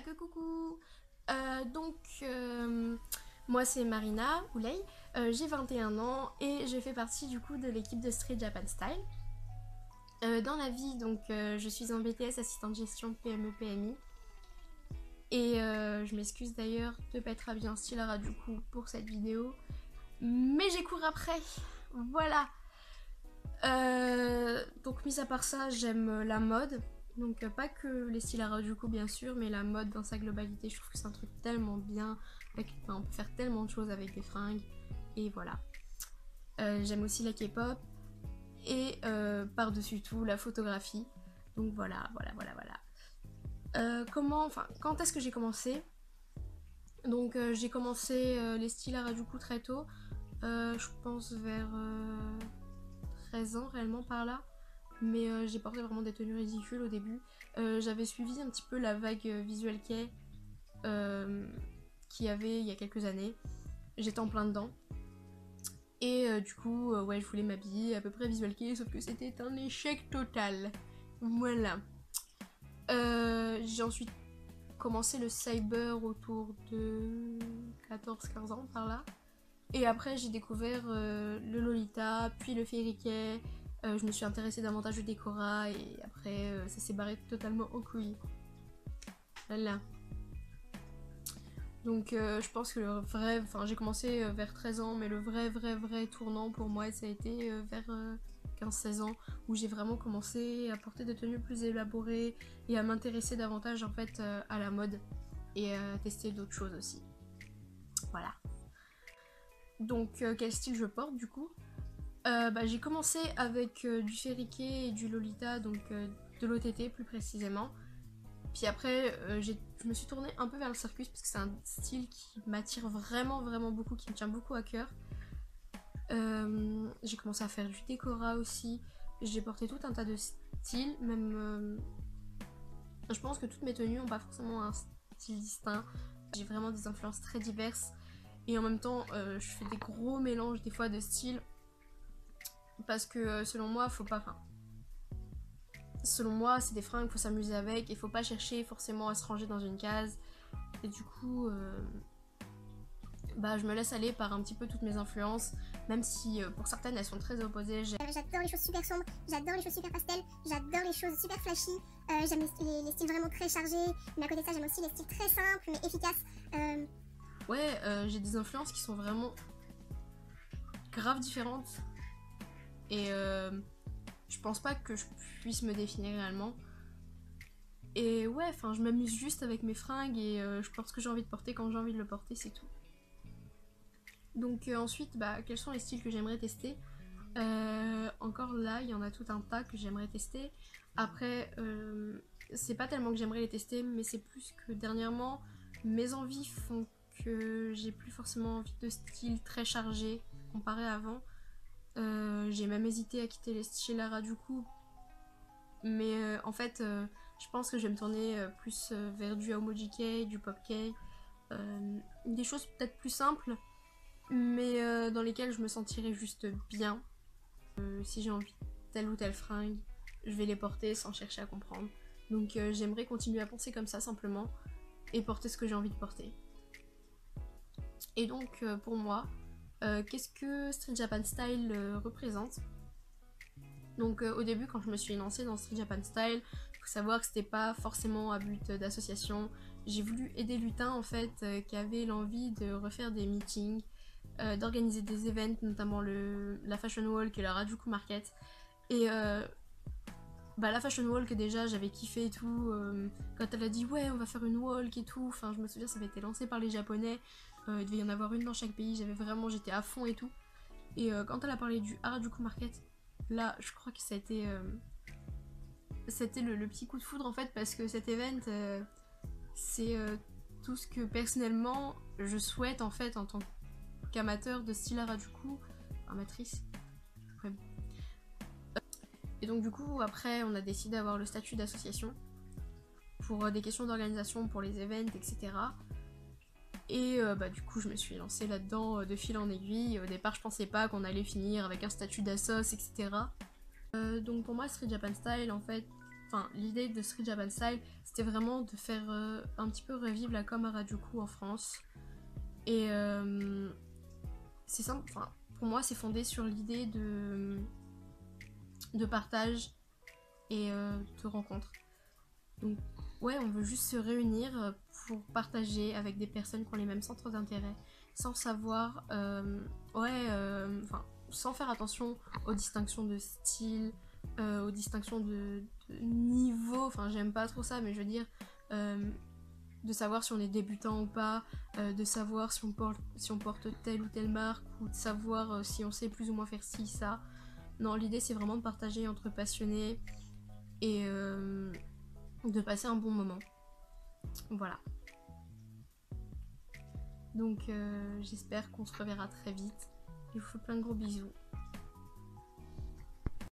que coucou. Moi c'est Marina Ouley, j'ai 21 ans et je fais partie du coup de l'équipe de Street Japan Style. Dans la vie, je suis en BTS assistante gestion PME PMI. Et je m'excuse d'ailleurs de pas être habillée en style Harajuku pour cette vidéo. Mais j'ai cours après. Voilà. Donc mis à part ça, j'aime la mode. Donc pas que les styles Harajuku bien sûr, mais la mode dans sa globalité, je trouve que c'est un truc tellement bien. On peut faire tellement de choses avec des fringues. Et voilà. J'aime aussi la K-pop. Et par-dessus tout, la photographie. Donc voilà. Quand est-ce que j'ai commencé? Donc j'ai commencé les styles Harajuku très tôt. Je pense vers 13 ans réellement par là. Mais j'ai porté vraiment des tenues ridicules au début. J'avais suivi un petit peu la vague Visual Kei qu'il y avait il y a quelques années. J'étais en plein dedans. Et du coup, ouais, je voulais m'habiller à peu près Visual Kei, sauf que c'était un échec total. Voilà. J'ai ensuite commencé le cyber autour de 14-15 ans par là. Et après, j'ai découvert le Lolita, puis le Fairy Kei. Je me suis intéressée davantage au Decora et après, ça s'est barré totalement en couilles. Voilà. Donc je pense que le vrai, enfin j'ai commencé vers 13 ans, mais le vrai tournant pour moi ça a été vers 15-16 ans où j'ai vraiment commencé à porter des tenues plus élaborées et à m'intéresser davantage en fait à la mode et à tester d'autres choses aussi. Voilà. Donc quel style je porte du coup? J'ai commencé avec du Fairy Kei et du Lolita, donc de l'OTT plus précisément. Puis après, je me suis tournée un peu vers le circus parce que c'est un style qui m'attire vraiment beaucoup, qui me tient beaucoup à cœur. J'ai commencé à faire du Decora aussi. J'ai porté tout un tas de styles, même... je pense que toutes mes tenues n'ont pas forcément un style distinct. J'ai vraiment des influences très diverses. Et en même temps, je fais des gros mélanges des fois de styles. Parce que selon moi, faut pas... Selon moi, c'est des fringues, faut s'amuser avec et faut pas chercher forcément à se ranger dans une case. Et du coup, je me laisse aller par un petit peu toutes mes influences, même si pour certaines elles sont très opposées. J'adore les choses super sombres, j'adore les choses super pastel, j'adore les choses super flashy, j'aime les styles vraiment très chargés, mais à côté de ça j'aime aussi les styles très simples mais efficaces. Ouais, j'ai des influences qui sont vraiment grave différentes et je pense pas que je puisse me définir réellement. Et ouais, enfin je m'amuse juste avec mes fringues et je porte ce que j'ai envie de porter quand j'ai envie de le porter, c'est tout. Donc ensuite, quels sont les styles que j'aimerais tester? Encore là, il y en a tout un tas que j'aimerais tester. Après, c'est pas tellement que j'aimerais les tester, mais c'est plus que dernièrement, mes envies font que j'ai plus forcément envie de style très chargé comparé à avant. J'ai même hésité à quitter les styles Harajuku, mais en fait, je pense que je vais me tourner plus vers du Aomoji Kei, du Pop Kei, des choses peut-être plus simples, mais dans lesquelles je me sentirais juste bien. Si j'ai envie de telle ou telle fringue, je vais les porter sans chercher à comprendre. Donc j'aimerais continuer à penser comme ça simplement et porter ce que j'ai envie de porter. Et donc pour moi, qu'est-ce que Street Japan Style représente? Donc au début quand je me suis lancée dans Street Japan Style, faut savoir que c'était pas forcément à but d'association. J'ai voulu aider Lutin en fait qui avait l'envie de refaire des meetings, d'organiser des events, notamment la Fashion Walk et la Harajuku Market. Et la Fashion Walk déjà j'avais kiffé et tout, quand elle a dit ouais on va faire une walk et tout, enfin je me souviens ça avait été lancé par les japonais, il devait y en avoir une dans chaque pays, j'étais à fond et tout. Et quand elle a parlé du Harajuku Market, là je crois que ça a été c'était le petit coup de foudre en fait, parce que cet event c'est tout ce que personnellement je souhaite en fait en tant qu'amateur de style Harajuku, amatrice. Ouais. Et donc du coup après on a décidé d'avoir le statut d'association pour des questions d'organisation pour les events, etc. Et du coup je me suis lancée là-dedans de fil en aiguille. Au départ je pensais pas qu'on allait finir avec un statut d'assos, etc. Donc pour moi Street Japan Style en fait enfin l'idée de Street Japan Style, c'était vraiment de faire un petit peu revivre la com Harajuku en France. Et c'est simple, enfin pour moi c'est fondé sur l'idée de partage et de rencontre. Donc ouais, on veut juste se réunir pour partager avec des personnes qui ont les mêmes centres d'intérêt, sans savoir, sans faire attention aux distinctions de style, aux distinctions de niveau, enfin j'aime pas trop ça, mais je veux dire, de savoir si on est débutant ou pas, de savoir si on porte telle ou telle marque, ou de savoir si on sait plus ou moins faire ci, ça. Non, l'idée c'est vraiment de partager entre passionnés et de passer un bon moment. Voilà. Donc j'espère qu'on se reverra très vite. Je vous fais plein de gros bisous.